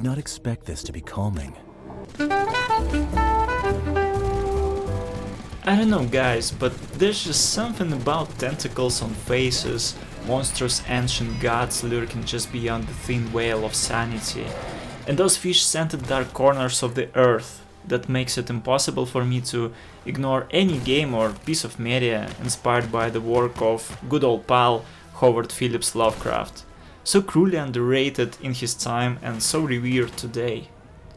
did not expect this to be calming. I don't know guys, but there's just something about tentacles on faces, monstrous ancient gods lurking just beyond the thin veil of sanity, and those fish-scented dark corners of the earth that makes it impossible for me to ignore any game or piece of media inspired by the work of good old pal Howard Phillips Lovecraft, so cruelly underrated in his time and so revered today.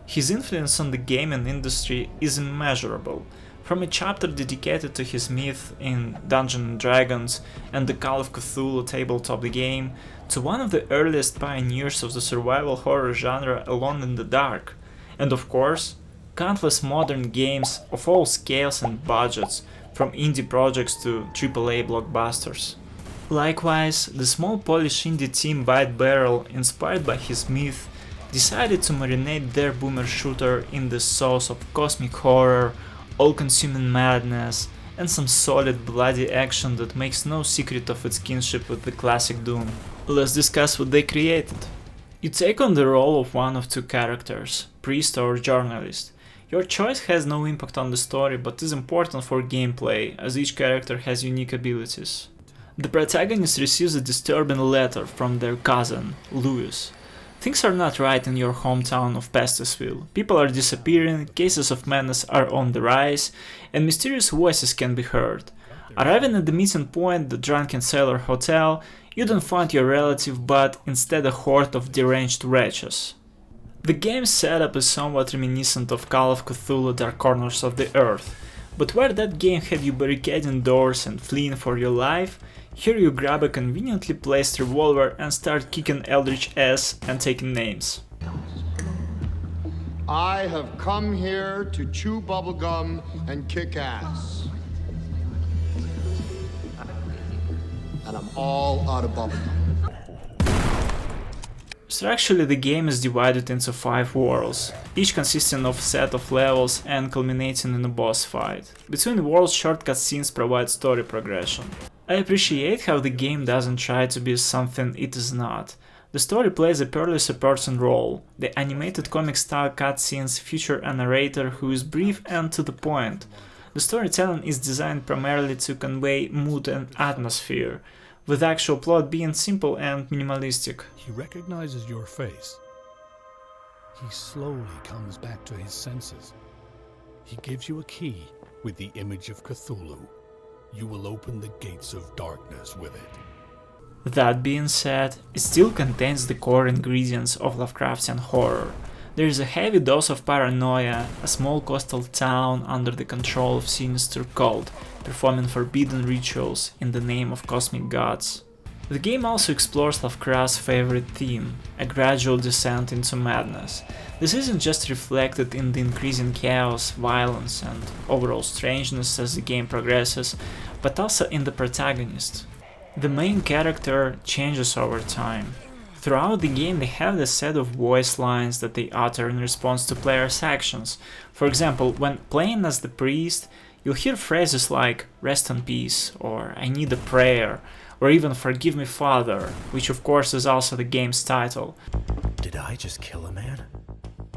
His influence on the gaming industry is immeasurable, from a chapter dedicated to his myth in Dungeons & Dragons and the Call of Cthulhu tabletop game, to one of the earliest pioneers of the survival horror genre Alone in the Dark, and of course, countless modern games of all scales and budgets, from indie projects to AAA blockbusters. Likewise, the small Polish indie team Bite Barrel, inspired by his myth, decided to marinate their boomer shooter in the sauce of cosmic horror, all-consuming madness, and some solid bloody action that makes no secret of its kinship with the classic Doom. Let's discuss what they created. You take on the role of one of two characters, priest or journalist. Your choice has no impact on the story, but is important for gameplay, as each character has unique abilities. The protagonist receives a disturbing letter from their cousin, Louis. Things are not right in your hometown of Pestisville. People are disappearing, cases of madness are on the rise, and mysterious voices can be heard. Arriving at the meeting point, the Drunken Sailor Hotel, you don't find your relative but instead a horde of deranged wretches. The game's setup is somewhat reminiscent of Call of Cthulhu Dark Corners of the Earth, but where that game had you barricading doors and fleeing for your life, here you grab a conveniently placed revolver and start kicking eldritch ass and taking names. I have come here to chew bubblegum and kick ass. And I'm all out of bubblegum. Structurally, the game is divided into 5 worlds, each consisting of a set of levels and culminating in a boss fight. Between worlds, short cutscenes provide story progression. I appreciate how the game doesn't try to be something it is not. The story plays a purely third-person role. The animated comic-style cutscenes feature a narrator who is brief and to the point. The storytelling is designed primarily to convey mood and atmosphere, with the actual plot being simple and minimalistic. He recognizes your face. He slowly comes back to his senses. He gives you a key with the image of Cthulhu. You will open the gates of darkness with it. That being said, it still contains the core ingredients of Lovecraftian horror. There is a heavy dose of paranoia, a small coastal town under the control of sinister cult, performing forbidden rituals in the name of cosmic gods. The game also explores Lovecraft's favorite theme, a gradual descent into madness. This isn't just reflected in the increasing chaos, violence, and overall strangeness as the game progresses, but also in the protagonist. The main character changes over time. Throughout the game they have a set of voice lines that they utter in response to players' actions. For example, when playing as the priest, you'll hear phrases like "rest in peace" or "I need a prayer," or even "forgive me, father," which of course is also the game's title. Did I just kill a man?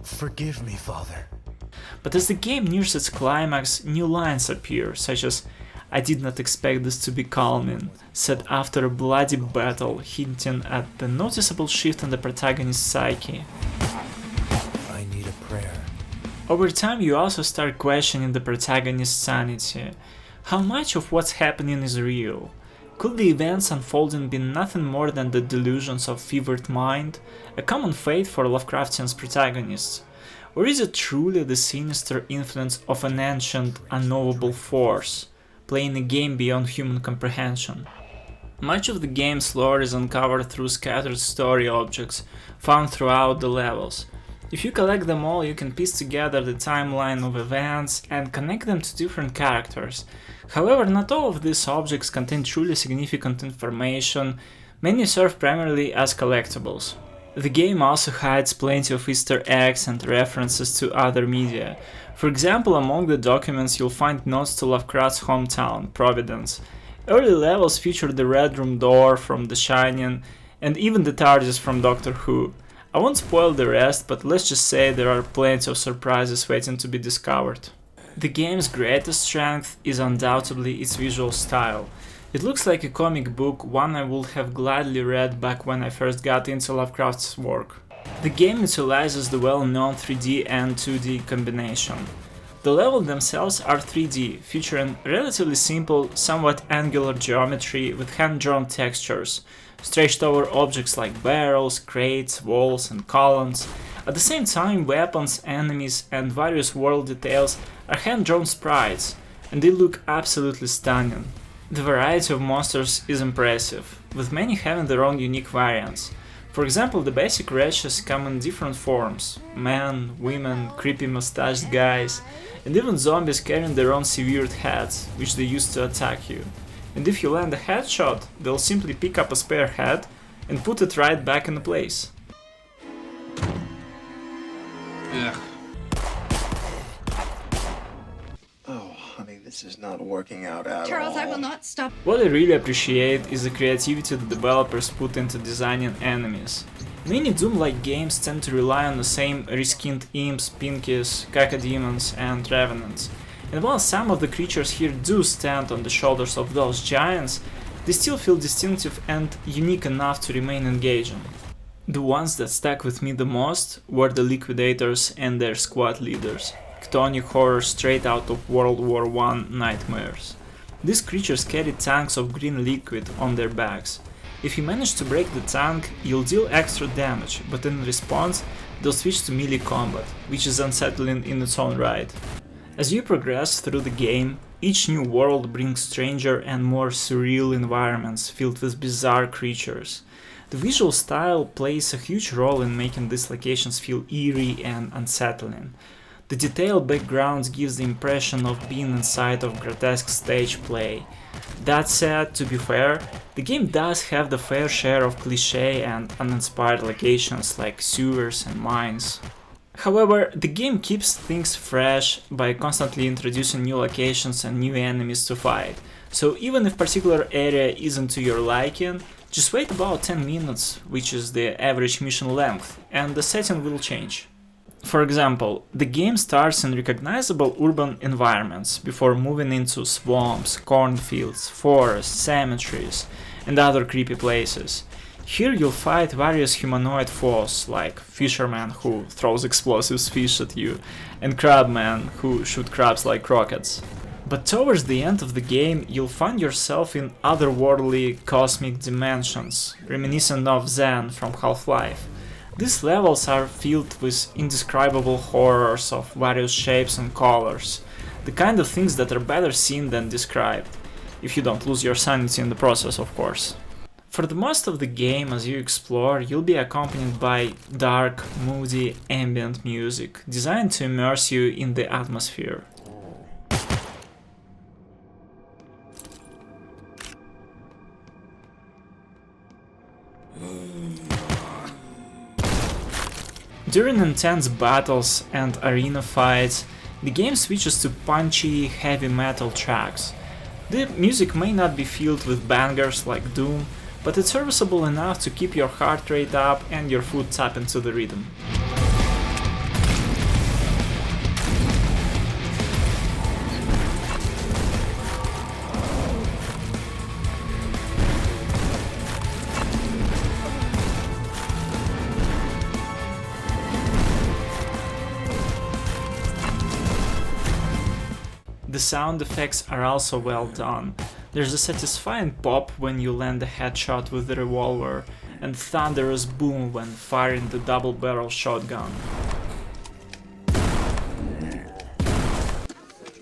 Forgive me, father. But as the game nears its climax, new lines appear, such as "I did not expect this to be calming," said after a bloody battle, hinting at the noticeable shift in the protagonist's psyche. I need a prayer. Over time you also start questioning the protagonist's sanity. How much of what's happening is real? Could the events unfolding be nothing more than the delusions of fevered mind, a common fate for Lovecraftian's protagonists? Or is it truly the sinister influence of an ancient, unknowable force, playing a game beyond human comprehension? Much of the game's lore is uncovered through scattered story objects found throughout the levels. If you collect them all, you can piece together the timeline of events and connect them to different characters. However, not all of these objects contain truly significant information, many serve primarily as collectibles. The game also hides plenty of Easter eggs and references to other media. For example, among the documents you'll find notes to Lovecraft's hometown, Providence. Early levels feature the Red Room door from The Shining, and even the TARDIS from Doctor Who. I won't spoil the rest, but let's just say there are plenty of surprises waiting to be discovered. The game's greatest strength is undoubtedly its visual style. It looks like a comic book, one I would have gladly read back when I first got into Lovecraft's work. The game utilizes the well-known 3D and 2D combination. The levels themselves are 3D, featuring relatively simple, somewhat angular geometry with hand-drawn textures, stretched over objects like barrels, crates, walls, and columns. At the same time, weapons, enemies, and various world details are hand-drawn sprites, and they look absolutely stunning. The variety of monsters is impressive, with many having their own unique variants. For example, the basic wretches come in different forms: men, women, creepy mustached guys, and even zombies carrying their own severed heads, which they use to attack you. And if you land a headshot, they'll simply pick up a spare head and put it right back in place. Oh, honey, this is not working out at Charles, all. I will not stop. What I really appreciate is the creativity the developers put into designing enemies. Many Doom-like games tend to rely on the same reskinned imps, pinkies, cacodemons, and revenants. And while some of the creatures here do stand on the shoulders of those giants, they still feel distinctive and unique enough to remain engaging. The ones that stuck with me the most were the Liquidators and their squad leaders, chthonic horrors straight out of World War I nightmares. These creatures carry tanks of green liquid on their backs. If you manage to break the tank, you'll deal extra damage, but in response, they'll switch to melee combat, which is unsettling in its own right. As you progress through the game, each new world brings stranger and more surreal environments filled with bizarre creatures. The visual style plays a huge role in making these locations feel eerie and unsettling. The detailed backgrounds gives the impression of being inside of grotesque stage play. That said, to be fair, the game does have the fair share of cliché and uninspired locations like sewers and mines. However, the game keeps things fresh by constantly introducing new locations and new enemies to fight, so even if a particular area isn't to your liking, just wait about 10 minutes, which is the average mission length, and the setting will change. For example, the game starts in recognizable urban environments before moving into swamps, cornfields, forests, cemeteries, and other creepy places. Here you'll fight various humanoid foes like fisherman who throws explosive fish at you, and crabmen who shoot crabs like rockets. But towards the end of the game, you'll find yourself in otherworldly cosmic dimensions, reminiscent of Zen from Half-Life. These levels are filled with indescribable horrors of various shapes and colors, the kind of things that are better seen than described, if you don't lose your sanity in the process, of course. For the most of the game, as you explore, you'll be accompanied by dark, moody, ambient music, designed to immerse you in the atmosphere. During intense battles and arena fights, the game switches to punchy, heavy metal tracks. The music may not be filled with bangers like Doom, but it's serviceable enough to keep your heart rate up and your foot tapping to the rhythm. The sound effects are also well done. There's a satisfying pop when you land a headshot with the revolver, and thunderous boom when firing the double-barrel shotgun.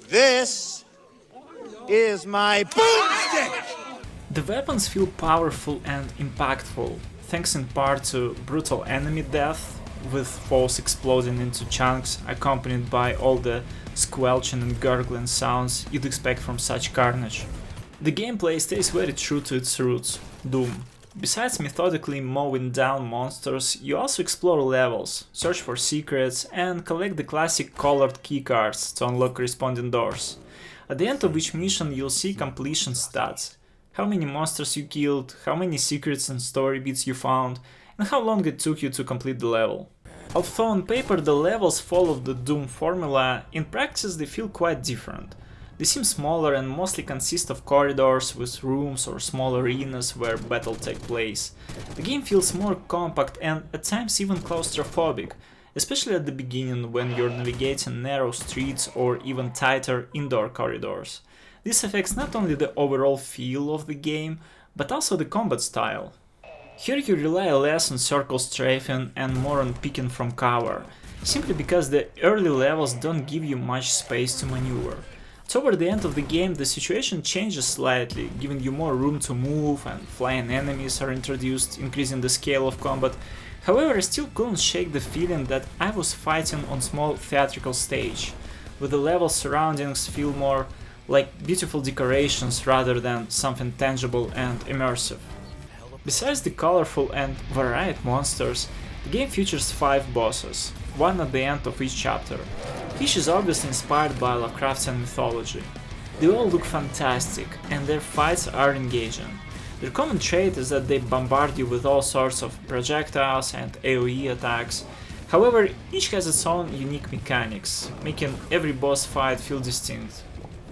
This is my boomstick! The weapons feel powerful and impactful, thanks in part to brutal enemy death, with foes exploding into chunks, accompanied by all the squelching and gurgling sounds you'd expect from such carnage. The gameplay stays very true to its roots, Doom. Besides methodically mowing down monsters, you also explore levels, search for secrets, and collect the classic colored keycards to unlock corresponding doors. At the end of each mission you'll see completion stats, how many monsters you killed, how many secrets and story beats you found, and how long it took you to complete the level. Although on paper the levels follow the Doom formula, in practice they feel quite different. They seem smaller and mostly consist of corridors with rooms or small arenas where battle takes place. The game feels more compact and at times even claustrophobic, especially at the beginning when you're navigating narrow streets or even tighter indoor corridors. This affects not only the overall feel of the game, but also the combat style. Here you rely less on circle strafing and more on picking from cover, simply because the early levels don't give you much space to maneuver. Toward the end of the game the situation changes slightly, giving you more room to move and flying enemies are introduced, increasing the scale of combat. However, I still couldn't shake the feeling that I was fighting on small theatrical stage, with the level surroundings feel more like beautiful decorations rather than something tangible and immersive. Besides the colorful and varied monsters, the game features 5 bosses, one at the end of each chapter. Each is obviously inspired by Lovecraftian mythology. They all look fantastic, and their fights are engaging. Their common trait is that they bombard you with all sorts of projectiles and AoE attacks. However, each has its own unique mechanics, making every boss fight feel distinct.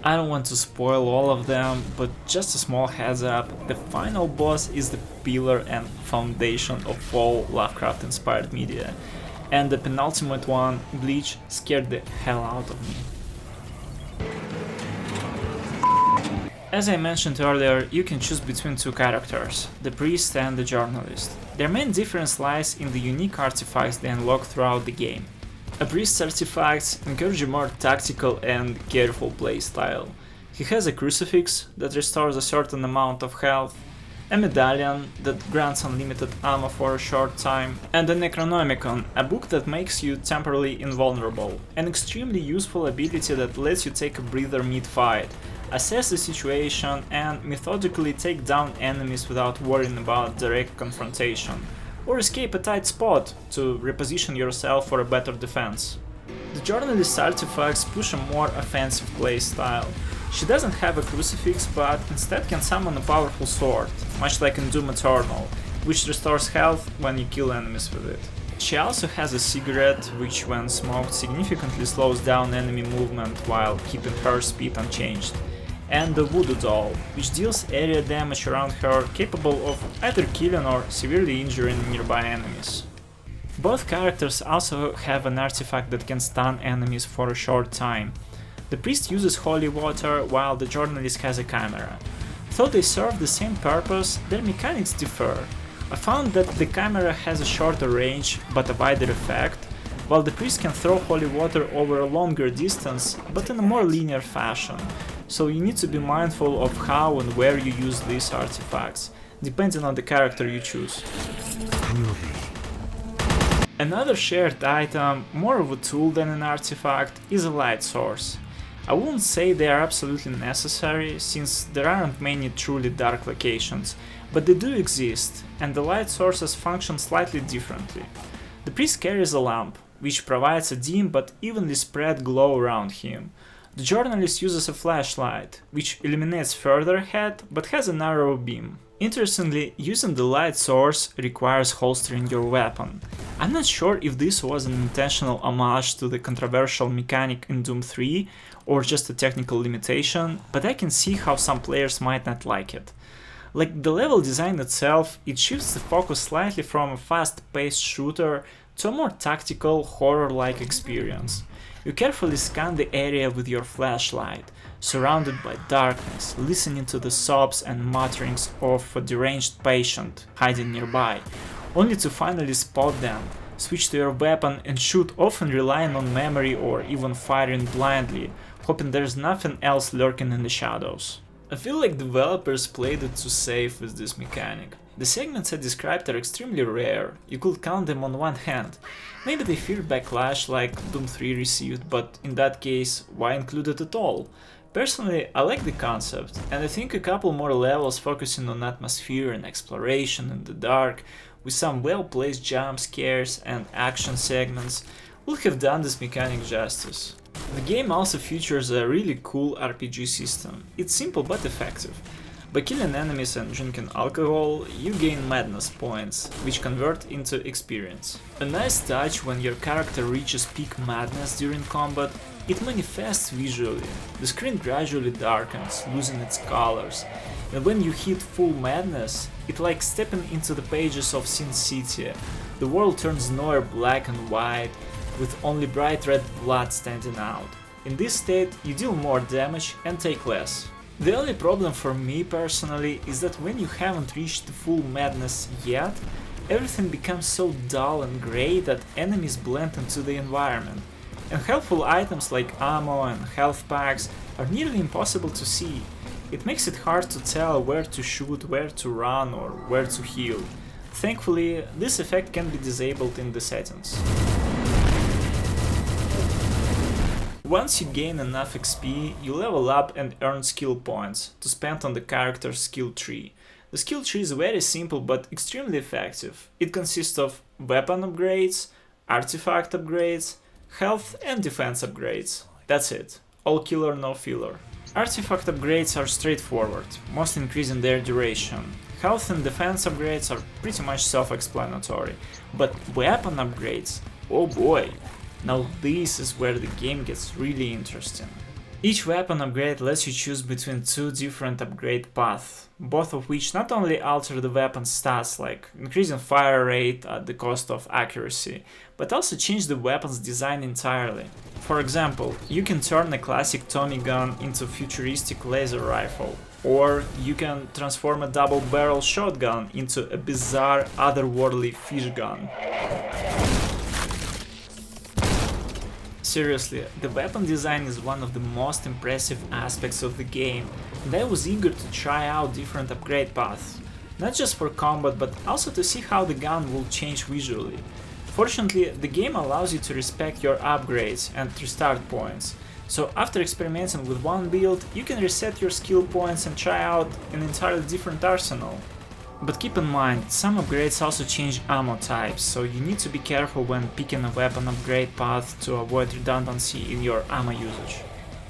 I don't want to spoil all of them, but just a small heads up, the final boss is the pillar and foundation of all Lovecraft-inspired media, and the penultimate one, Bleach, scared the hell out of me. As I mentioned earlier, you can choose between 2 characters, the priest and the journalist. Their main difference lies in the unique artifacts they unlock throughout the game. A priest's artifacts encourage a more tactical and careful playstyle. He has a crucifix that restores a certain amount of health, a medallion that grants unlimited ammo for a short time, and a Necronomicon, a book that makes you temporarily invulnerable, an extremely useful ability that lets you take a breather mid-fight, assess the situation and methodically take down enemies without worrying about direct confrontation, or escape a tight spot to reposition yourself for a better defense. The journalist's artifacts push a more offensive playstyle. She doesn't have a crucifix, but instead can summon a powerful sword, much like in Doom Eternal, which restores health when you kill enemies with it. She also has a cigarette, which when smoked significantly slows down enemy movement while keeping her speed unchanged, and the voodoo doll, which deals area damage around her, capable of either killing or severely injuring nearby enemies. Both characters also have an artifact that can stun enemies for a short time. The priest uses holy water, while the journalist has a camera. Though they serve the same purpose, their mechanics differ. I found that the camera has a shorter range, but a wider effect, while the priest can throw holy water over a longer distance, but in a more linear fashion, so you need to be mindful of how and where you use these artifacts, depending on the character you choose. Another shared item, more of a tool than an artifact, is a light source. I wouldn't say they are absolutely necessary, since there aren't many truly dark locations, but they do exist, and the light sources function slightly differently. The priest carries a lamp, which provides a dim but evenly spread glow around him. The journalist uses a flashlight, which illuminates further ahead but has a narrow beam. Interestingly, using the light source requires holstering your weapon. I'm not sure if this was an intentional homage to the controversial mechanic in Doom 3 or just a technical limitation, but I can see how some players might not like it. Like the level design itself, it shifts the focus slightly from a fast-paced shooter to a more tactical, horror-like experience. You carefully scan the area with your flashlight, surrounded by darkness, listening to the sobs and mutterings of a deranged patient hiding nearby, only to finally spot them, switch to your weapon and shoot, often relying on memory or even firing blindly, hoping there's nothing else lurking in the shadows. I feel like developers played it too safe with this mechanic. The segments I described are extremely rare, you could count them on one hand. Maybe they fear backlash like Doom 3 received, but in that case, why include it at all? Personally, I like the concept, and I think a couple more levels focusing on atmosphere and exploration in the dark, with some well-placed jump scares and action segments, would have done this mechanic justice. The game also features a really cool RPG system. It's simple but effective. By killing enemies and drinking alcohol, you gain madness points, which convert into experience. A nice touch when your character reaches peak madness during combat, it manifests visually. The screen gradually darkens, losing its colors, and when you hit full madness, it's like stepping into the pages of Sin City. The world turns nowhere black and white, with only bright red blood standing out. In this state, you deal more damage and take less. The only problem for me personally is that when you haven't reached the full madness yet, everything becomes so dull and grey that enemies blend into the environment, and helpful items like ammo and health packs are nearly impossible to see. It makes it hard to tell where to shoot, where to run, or where to heal. Thankfully, this effect can be disabled in the settings. Once you gain enough XP, you level up and earn skill points to spend on the character's skill tree. The skill tree is very simple but extremely effective. It consists of weapon upgrades, artifact upgrades, health and defense upgrades. That's it. All killer, no filler. Artifact upgrades are straightforward, mostly increasing their duration. Health and defense upgrades are pretty much self-explanatory, but weapon upgrades, oh boy! Now this is where the game gets really interesting. Each weapon upgrade lets you choose between two different upgrade paths, both of which not only alter the weapon's stats, like increasing fire rate at the cost of accuracy, but also change the weapon's design entirely. For example, you can turn a classic Tommy gun into a futuristic laser rifle, or you can transform a double-barrel shotgun into a bizarre, otherworldly fish gun. Seriously, the weapon design is one of the most impressive aspects of the game, and I was eager to try out different upgrade paths, not just for combat but also to see how the gun will change visually. Fortunately, the game allows you to respect your upgrades and restart points, so after experimenting with one build, you can reset your skill points and try out an entirely different arsenal. But keep in mind, some upgrades also change ammo types, so you need to be careful when picking a weapon upgrade path to avoid redundancy in your ammo usage.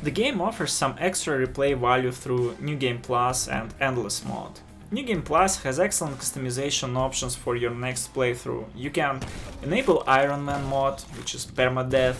The game offers some extra replay value through New Game Plus and Endless mode. New Game Plus has excellent customization options for your next playthrough. You can enable Iron Man mode, which is permadeath,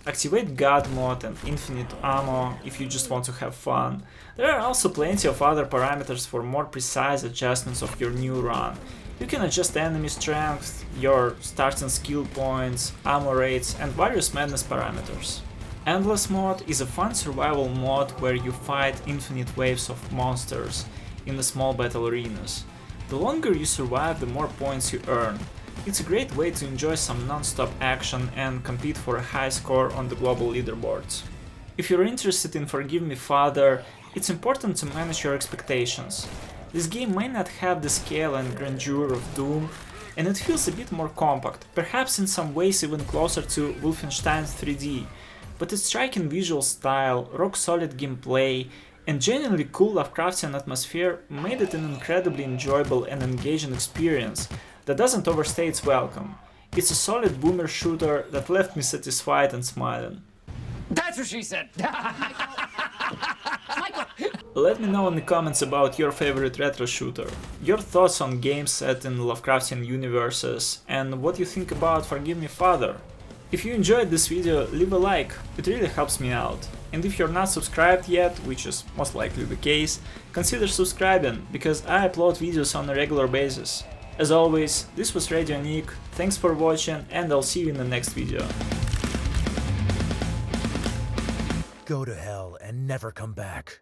activate God mode and infinite ammo if you just want to have fun. There are also plenty of other parameters for more precise adjustments of your new run. You can adjust enemy strength, your starting skill points, ammo rates and various madness parameters. Endless mode is a fun survival mode where you fight infinite waves of monsters in the small battle arenas. The longer you survive, the more points you earn. It's a great way to enjoy some non-stop action and compete for a high score on the global leaderboards. If you're interested in Forgive Me Father, it's important to manage your expectations. This game may not have the scale and grandeur of Doom, and it feels a bit more compact, perhaps in some ways even closer to Wolfenstein 3D, but its striking visual style, rock-solid gameplay, and genuinely cool Lovecraftian atmosphere made it an incredibly enjoyable and engaging experience that doesn't overstay its welcome. It's a solid boomer shooter that left me satisfied and smiling. That's what she said! Let me know in the comments about your favorite retro shooter, your thoughts on games set in Lovecraftian universes, and what you think about Forgive Me Father. If you enjoyed this video, leave a like, it really helps me out. And if you're not subscribed yet, which is most likely the case, consider subscribing, because I upload videos on a regular basis. As always, this was Radio Nick, thanks for watching and I'll see you in the next video. Go to hell and never come back.